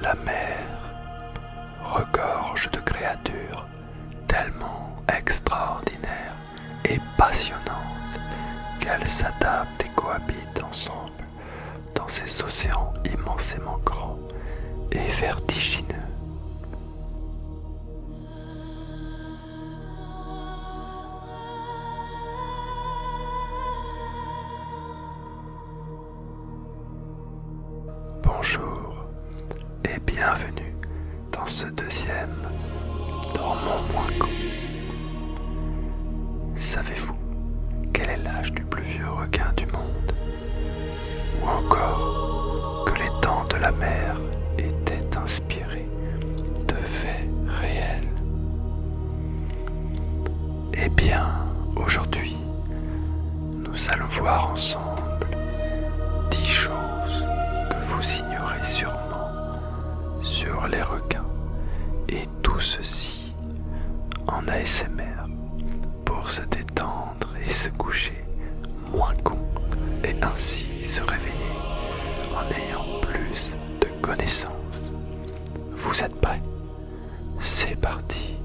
La mer regorge de créatures tellement extraordinaires et passionnantes qu'elles s'adaptent et cohabitent ensemble dans ces océans immensément grands et vertigineux. Bonjour et bienvenue dans ce deuxième Dormons moins con. Savez-vous quel est l'âge du plus vieux requin du monde? Ou encore que les dents de la mer étaient inspirées de faits réels? Eh bien, aujourd'hui, nous allons voir ensemble 10 choses que vous ignorez sûrement sur les requins, et tout ceci en ASMR pour se détendre et se coucher moins con et ainsi se réveiller en ayant plus de connaissances. Vous êtes prêts? C'est parti!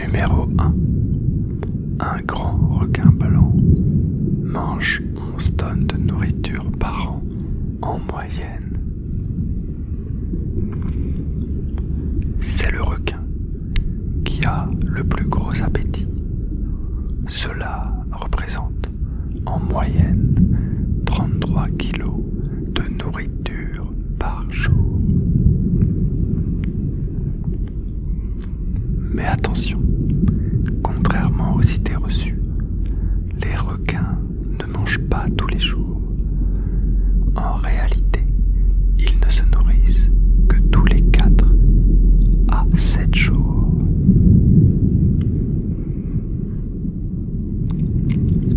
Numéro 1. Un grand requin blanc mange 11 tonnes de nourriture par an en moyenne. C'est le requin qui a le plus gros appétit. Cela représente en moyenne 33 kilos de nourriture par jour. Mais attention, contrairement aux idées reçues, les requins ne mangent pas tous les jours. En réalité, ils ne se nourrissent que tous les 4 à 7 jours.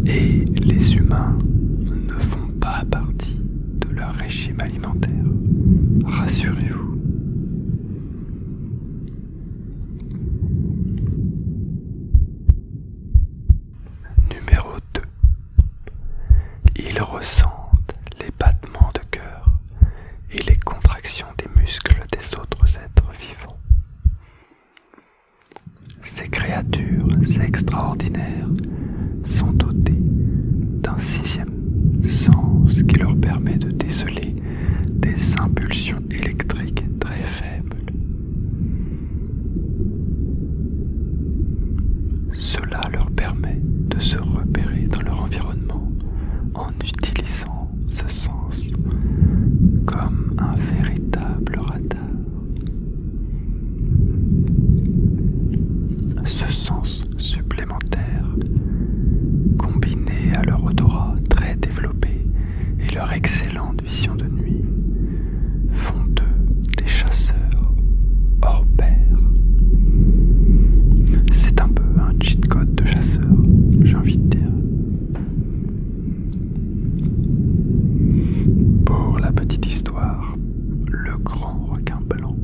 Et les humains ne font pas partie de leur régime alimentaire. Rassurez-vous. Numéro 2. Ils ressentent les battements de cœur et les contractions des muscles des autres êtres vivants. Ces créatures extraordinaires sont dotées d'un 6e sens qui leur permet de déceler des impulsions électriques très faibles. Cela leur permet de se repérer dans leur environnement en utilisant ce sens comme un véritable radar. Ce sens supplémentaire, combiné à leur odorat très développé et leur excellente vision de nuit, font d'eux des chasseurs hors pair. C'est un peu un cheat code de chasseur, j'ai envie de dire. Pour la petite histoire, le grand requin blanc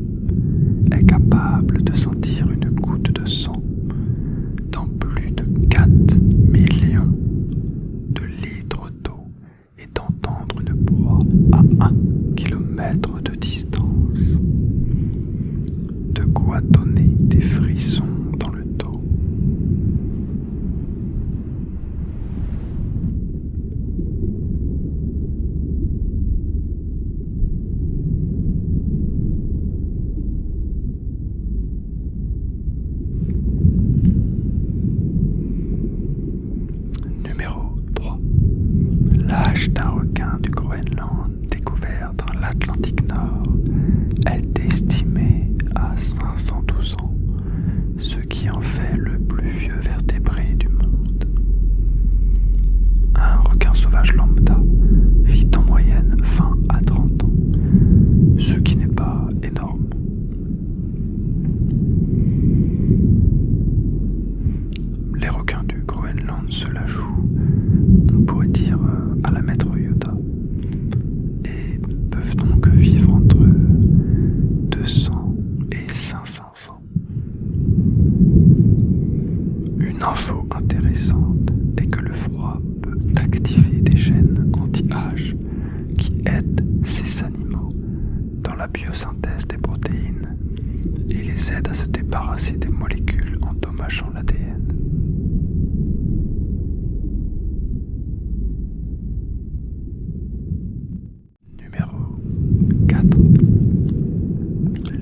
est capable de sentir une goutte de sang dans plus de 4 millions de litres d'eau et d'entendre une proie à 1 kilomètre de distance. De quoi donner des frissons dans le dos. Numéro 3. L'âge d'un requin du Groenland découvert dans l'Atlantique Nord est estimé à 512 ans, ce qui en fait le plus vieux vertébré du monde. Un requin sauvage lambda vit en moyenne 20 à 30 ans, ce qui n'est pas énorme. Les requins du Groenland se la jouent, on pourrait dire, à la maître Yoda, et peuvent donc vivre entre 200 et 500 ans. Une info intéressante possède à se débarrasser des molécules endommageant l'ADN. Numéro 4.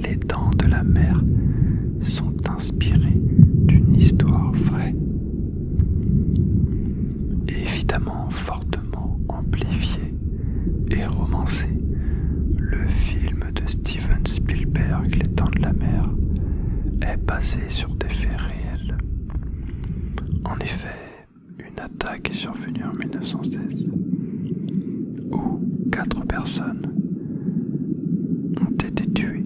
Les dents de la mer sont inspirées d'une histoire vraie, et évidemment fortement amplifiée et romancée. Le film de Steven Spielberg, Les Dents de la Mer, est basé sur des faits réels. En effet, une attaque est survenue en 1916 où 4 personnes ont été tuées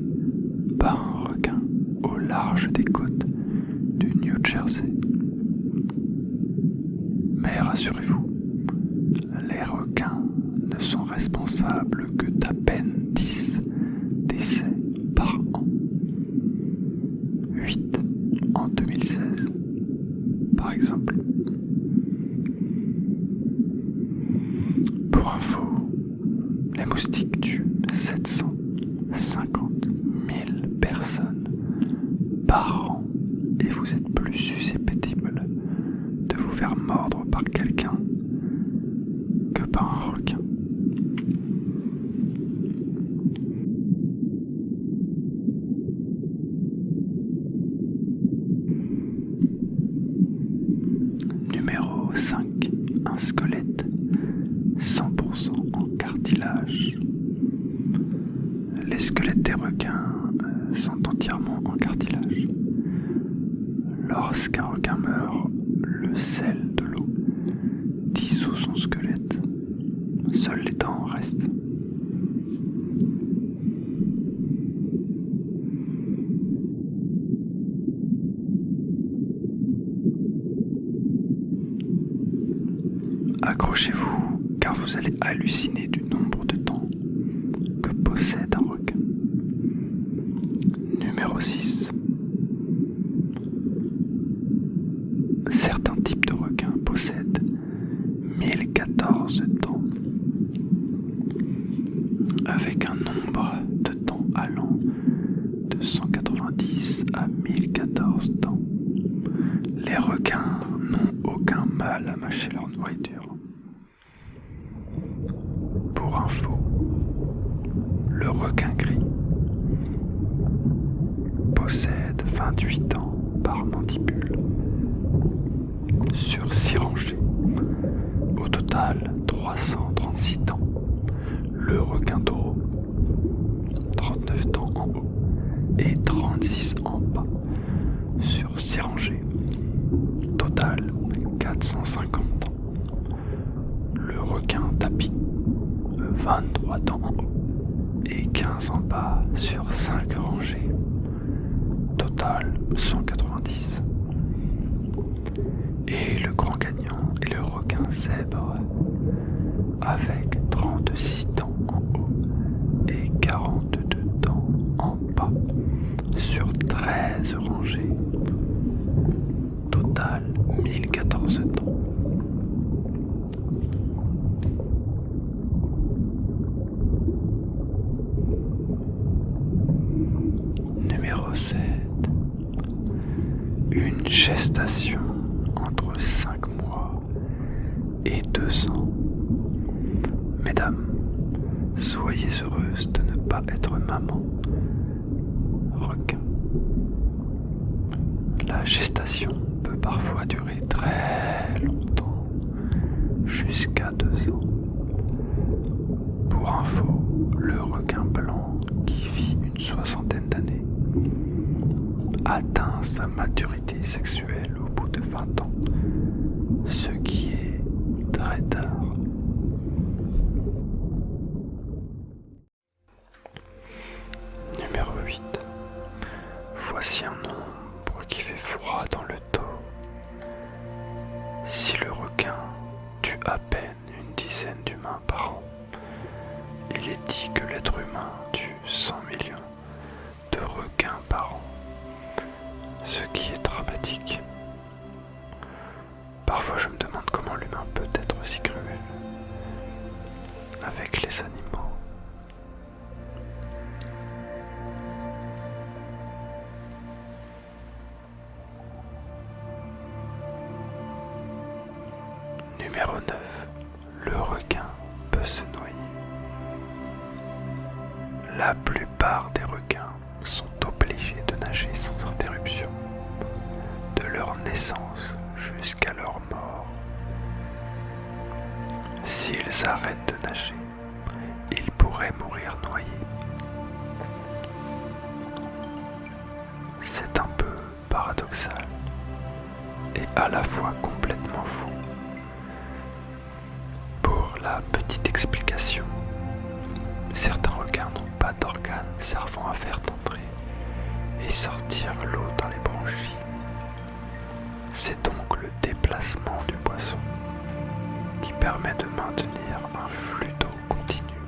par un requin au large des côtes du New Jersey. Mais rassurez-vous, les requins ne sont responsables que d'à peine 10 décès par an. 8 en 2016, par exemple. Pour info, les moustiques tuent 750 000 personnes par an et vous êtes plus susceptible de vous faire mordre par quelqu'un que par un requin. Numéro 5. Un squelette 100% en cartilage. Les squelettes des requins sont entièrement en cartilage. Lorsqu'un requin meurt, le sel de l'eau dissout son squelette. Seules les dents restent. Accrochez-vous, car vous allez halluciner du nombre de dents que possède un requin. Numéro 6. Certains types de requins possèdent 1014 dents, avec un nombre de dents allant de 190 à 1014 dents. Les requins n'ont aucun mal à mâcher leur nourriture. Pour info, le requin gris possède 28 dents par mandibule sur 6 rangées. Au total, 336 dents. Le requin taureau, 39 dents en haut et 36 en bas sur 6 rangées. Total, 450 dents. Le requin tapis, 23 dents en haut et 15 en bas sur 5 rangées. Total, 190. Et le grand gagnant est le requin zèbre, avec 36 dents en haut et 42 dents en bas sur 13 rangées. Total, 1014 dents. Numéro 7. Une gestation entre 5 mois et 2 ans. Mesdames, soyez heureuses de ne pas être maman requin. La gestation peut parfois durer très longtemps, jusqu'à 2 ans. Pour info, le requin blanc qui vit une 60aine d'années atteint sa maturité sexuelle au bout de 20 ans, ce qui est très tard. Numéro 8. Voici un nombre qui fait froid dans le dos. Si le requin tue à peine une dizaine d'humains par an, il est dit que l'être humain tue 100 millions de requins par an, ce qui est dramatique. Parfois je me demande comment l'humain peut être si cruel avec les animaux. Numéro 9. Le requin peut se noyer. La plupart des requins sont obligés de nager sans interruption, de leur naissance jusqu'à leur mort. S'ils arrêtent de nager, ils pourraient mourir noyés. C'est un peu paradoxal et à la fois complètement fou. Pour la petite explication, certains requins n'ont pas d'organes servant à faire entrer et sortir l'eau dans les branchies. C'est donc le déplacement du poisson qui permet de maintenir un flux d'eau continu,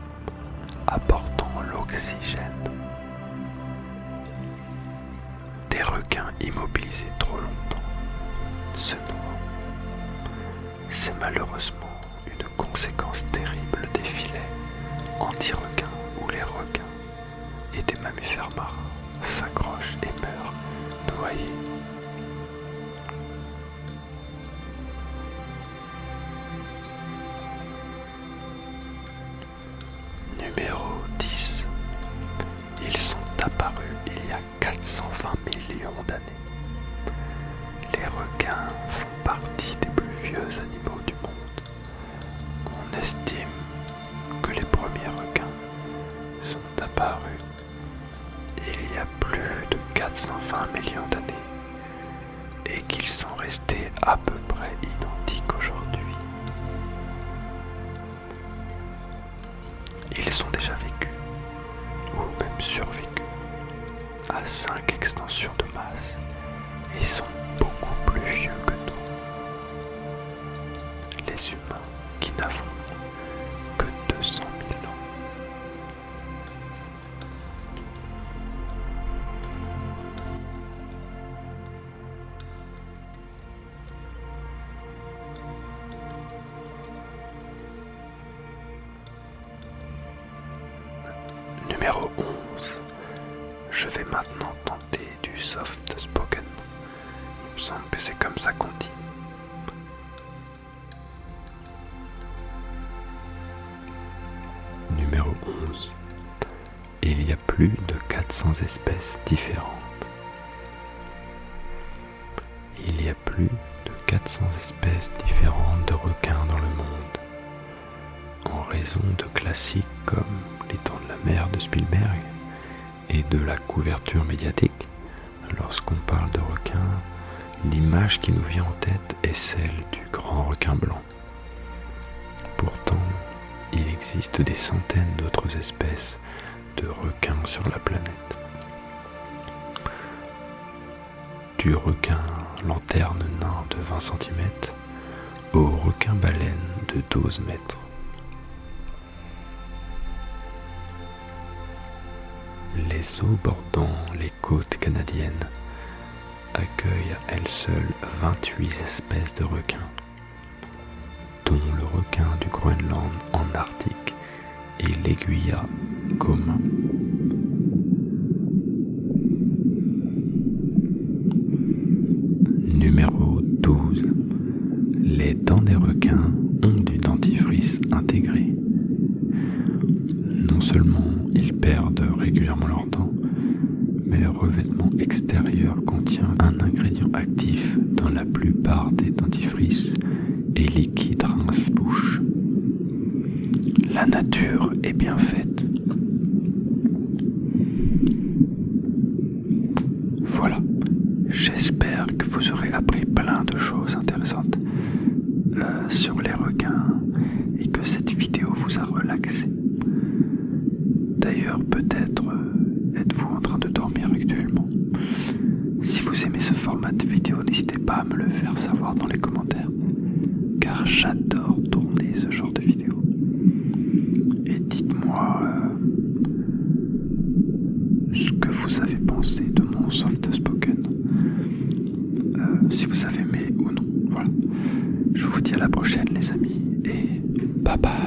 apportant l'oxygène. Des requins immobilisés trop longtemps se noient. C'est malheureusement une conséquence terrible des filets anti-requins où les requins et des mammifères marins s'accrochent et meurent noyés. Numéro 10. Ils sont apparus il y a 420 millions d'années. Les requins font partie des plus vieux animaux du monde. On estime que les premiers requins sont apparus il y a plus de 420 millions d'années et qu'ils sont restés à peu près identiques aujourd'hui. Ils ont déjà vécu, ou même survécu, à 5 extensions de masse et sont beaucoup plus vieux que nous. Les humains qui n'avons que 200 000 ans. Numéro 11. Je vais maintenant tenter du soft spoken. Il me semble que c'est comme ça qu'on dit. Numéro 11. Il y a plus de 400 espèces différentes. Il y a plus de 400 espèces différentes de requins dans le monde. En raison de classiques comme Les Dents de la Mer de Spielberg et de la couverture médiatique, lorsqu'on parle de requins, l'image qui nous vient en tête est celle du grand requin blanc. Pourtant, il existe des centaines d'autres espèces de requins sur la planète. Du requin lanterne nain de 20 cm au requin baleine de 12 mètres. Les eaux bordant les côtes canadiennes accueillent à elles seules 28 espèces de requins, dont le requin du Groenland en Arctique et l'aiguillat commun. Numéro 12. Les dents des requins ont du dentifrice intégré. Non seulement ils perdent régulièrement leurs dents, mais le revêtement extérieur contient un ingrédient actif dans la plupart des dentifrices et liquide rince-bouche. La nature est bien faite. Voilà, j'espère que vous aurez appris plein de choses intéressantes sur les requins et que cette vidéo vous a relaxé. D'ailleurs, peut-être êtes-vous en train de dormir actuellement. Si vous aimez ce format de vidéo, n'hésitez pas à me le faire savoir dans les commentaires, car j'adore tourner ce genre de vidéo. Et dites-moi ce que vous avez pensé de mon soft spoken, si vous avez aimé ou non. Voilà. Je vous dis à la prochaine les amis, et bye bye.